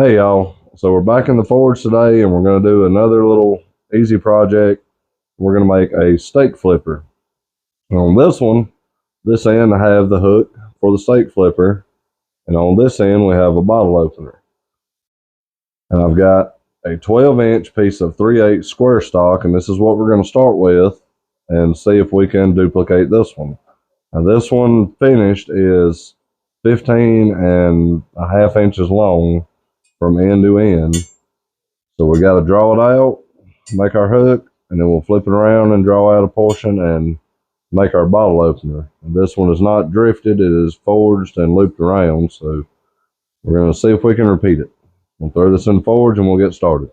Hey y'all, so we're back in the forge today and we're going to do another little easy project. We're going to make a steak flipper. And on this one, this end I have the hook for the steak flipper, and on this end we have a bottle opener. And I've got a 12-inch piece of 3/8 square stock, and this is what we're going to start with and see if we can duplicate this one. Now this one finished is 15.5 inches long from end to end. So we got to draw it out, make our hook, and then we'll flip it around and draw out a portion and make our bottle opener. And this one is not drifted, it is forged and looped around. So we're going to see if we can repeat it. We'll throw this in the forge and we'll get started.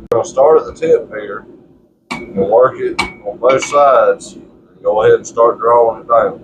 We're going to start at the tip here and work it on both sides and go ahead and start drawing it down.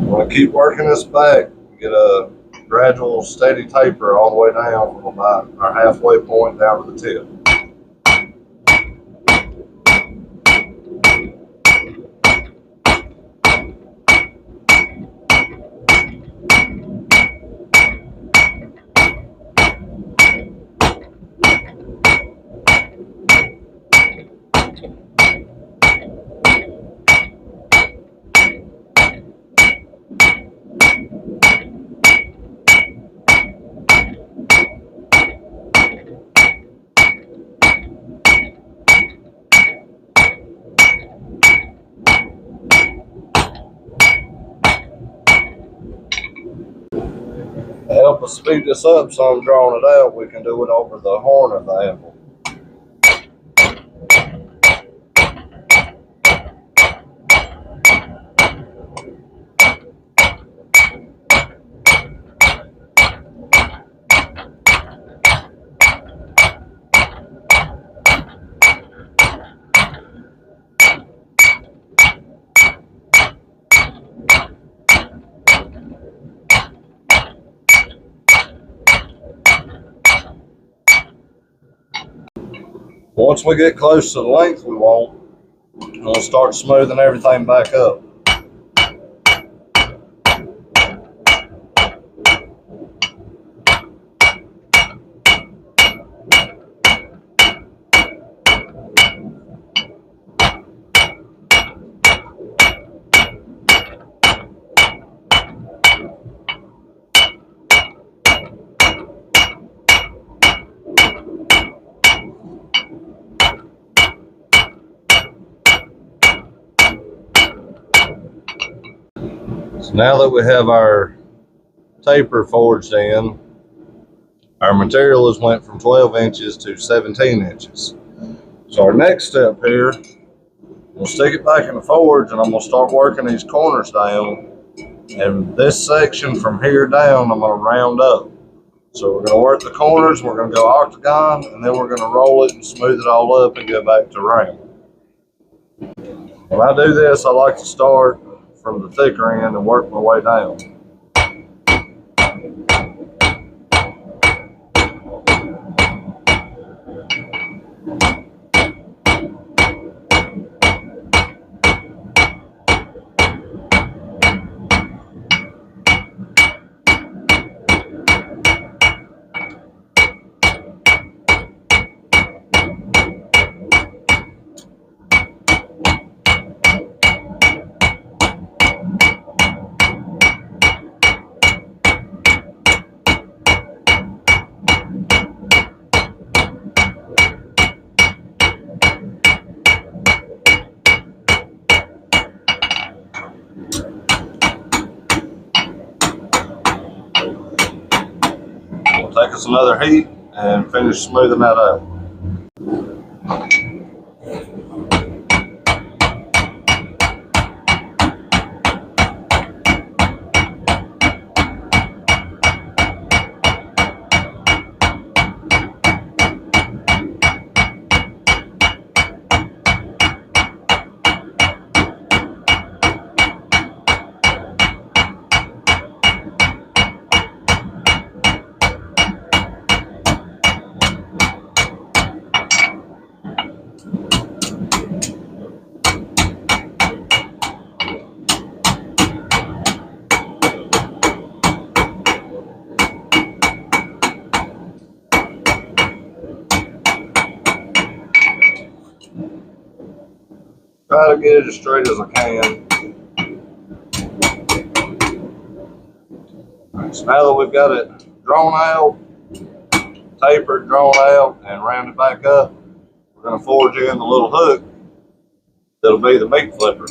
I'm going to keep working this back, get a gradual steady taper all the way down from about our halfway point down to the tip. To help us speed this up so I'm drawing it out, we can do it over the horn of the anvil. Once we get close to the length we want, we'll start smoothing everything back up. So now that we have our taper forged in, our material has went from 12 inches to 17 inches. So our next step here, we'll stick it back in the forge and I'm going to start working these corners down. And this section from here down, I'm going to round up. So we're going to work the corners, we're going to go octagon, and then we're going to roll it and smooth it all up and go back to round. When I do this, I like to start from the thicker end and work my way down. take us another heat and finish smoothing that out. Try to get it as straight as I can. Right, so now that we've got it drawn out, tapered, drawn out, and rounded back up, we're going to forge in the little hook that'll be the meat flipper.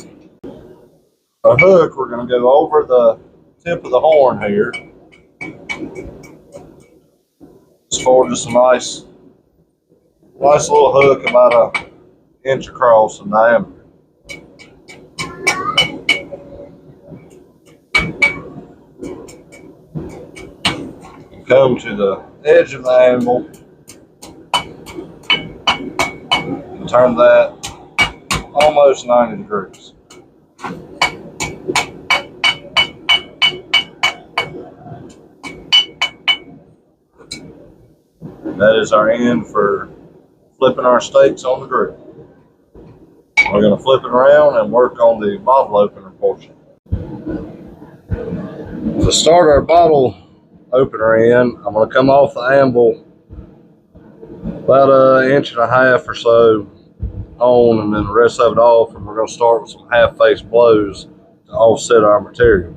Our hook, we're going to go over the tip of the horn here. Just forge us a nice little hook about an inch across in diameter. Come to the edge of the anvil and turn that almost 90 degrees. That is our end for flipping our steaks on the grill. We're going to flip it around and work on the bottle opener portion. To start our bottle opener in, I'm going to come off the anvil about 1.5 inches or so on, and then the rest of it off, and we're going to start with some half-face blows to offset our material.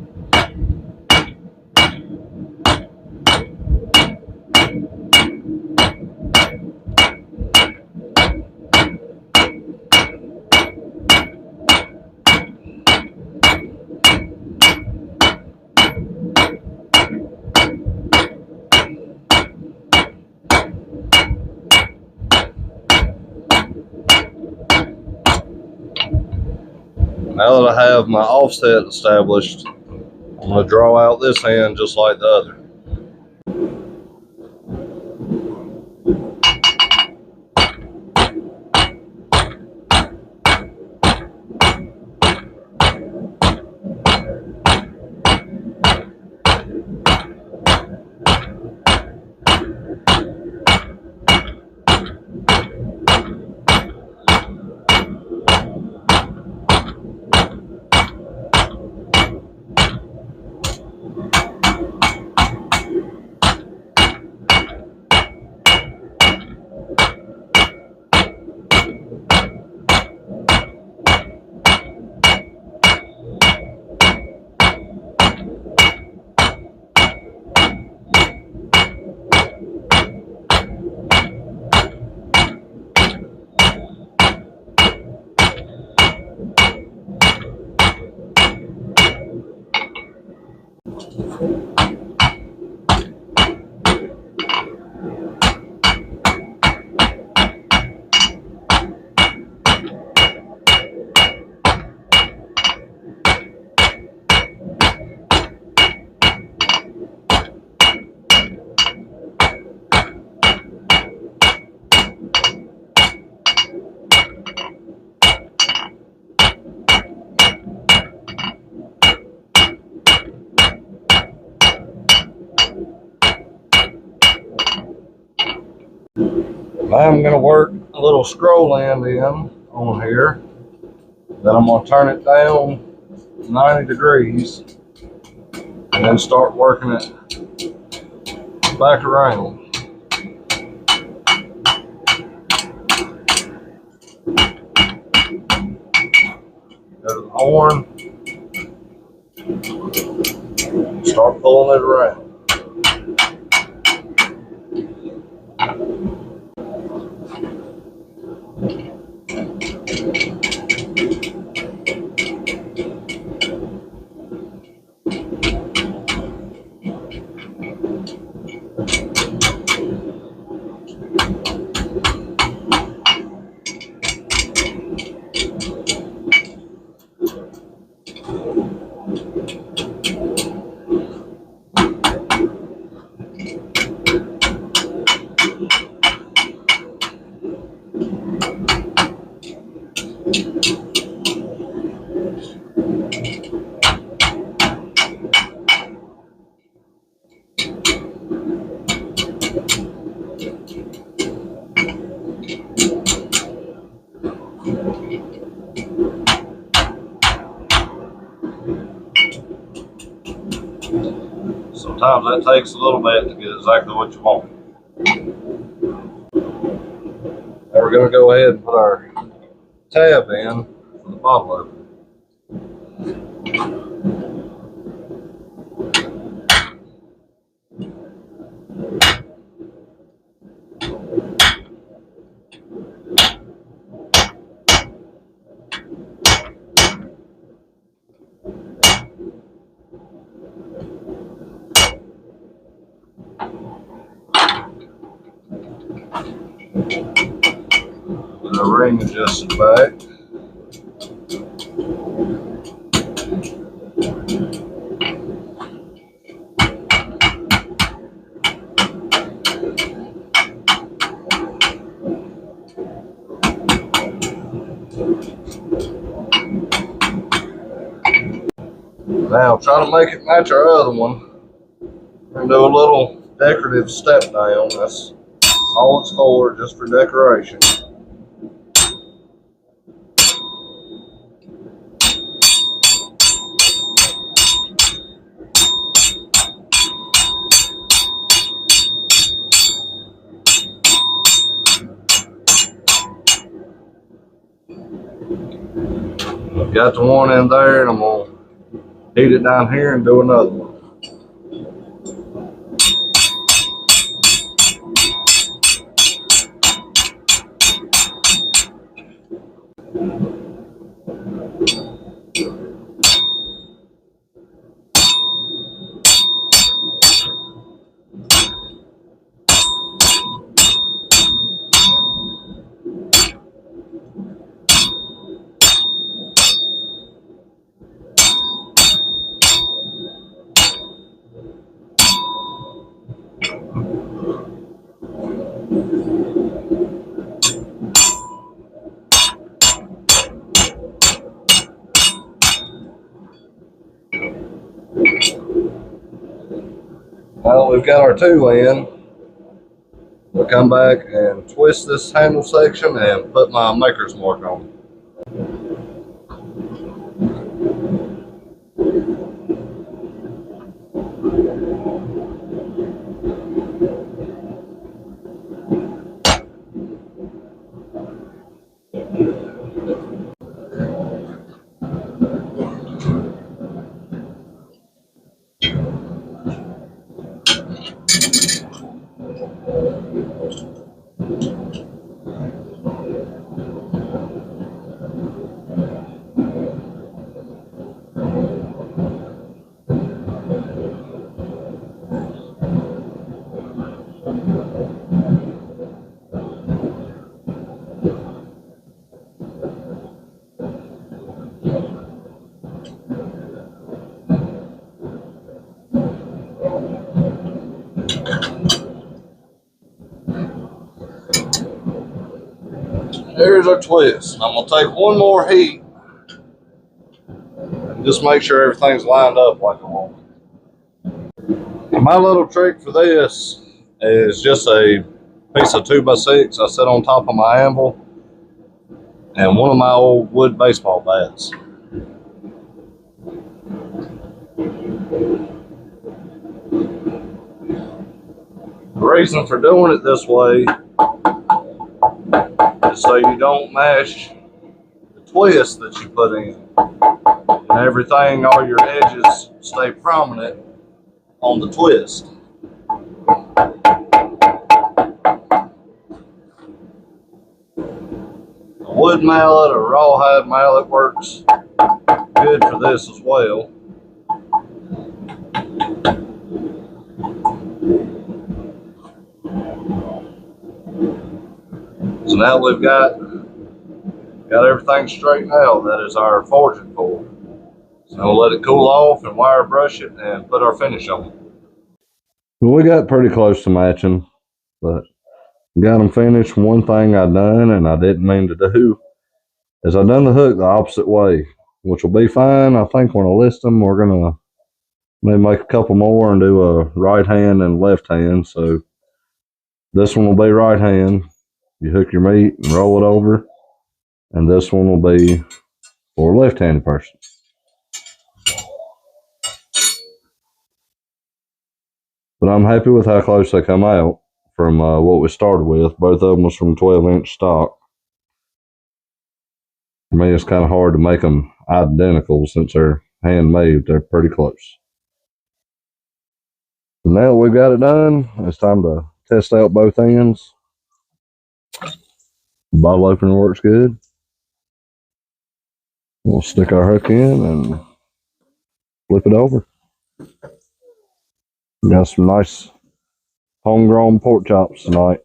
Now that I have my offset established, I'm going to draw out this end just like the other. I'm going to work a little scroll end in on here. Then I'm going to turn it down 90 degrees and then start working it back around. Go to the horn, start pulling it around. sometimes that takes a little bit to get exactly what you want. Now we're going to go ahead and put our tab in for the bottle opener. Put the ring adjusted back. Now try to make it match our other one. And do a little decorative step down. That's all it's for, just for decoration. I've got the one in there, and I'm gonna heat it down here and do another one. Now that we've got our two in, we'll come back and twist this handle section and put my maker's mark on it. There's our twist. I'm gonna take one more heat and just make sure everything's lined up like I want. My little trick for this is just a piece of 2x6 I set on top of my anvil and one of my old wood baseball bats. The reason for doing it this way is so you don't mash the twist that you put in, and everything, all your edges stay prominent on the twist. A wood mallet or rawhide mallet works good for this as well. So now we've got everything straightened out. That is our forging board. So we'll let it cool off and wire brush it and put our finish on it. Well, we got pretty close to matching, but got them finished. One thing I done and I didn't mean to do is I done the hook the opposite way, which will be fine. I think when I list them, we're gonna maybe make a couple more and do a right hand and left hand. So this one will be right hand. You hook your meat and roll it over, and this one will be for a left-handed person. But I'm happy with how close they come out from what we started with. Both of them was from 12-inch stock. For me, it's kind of hard to make them identical since they're handmade. They're pretty close. So now that we've got it done, it's time to test out both ends. The bottle opener works good. We'll stick our hook in and flip it over. We got some nice homegrown pork chops tonight.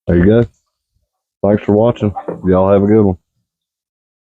There you go. Thanks for watching. Y'all have a good one.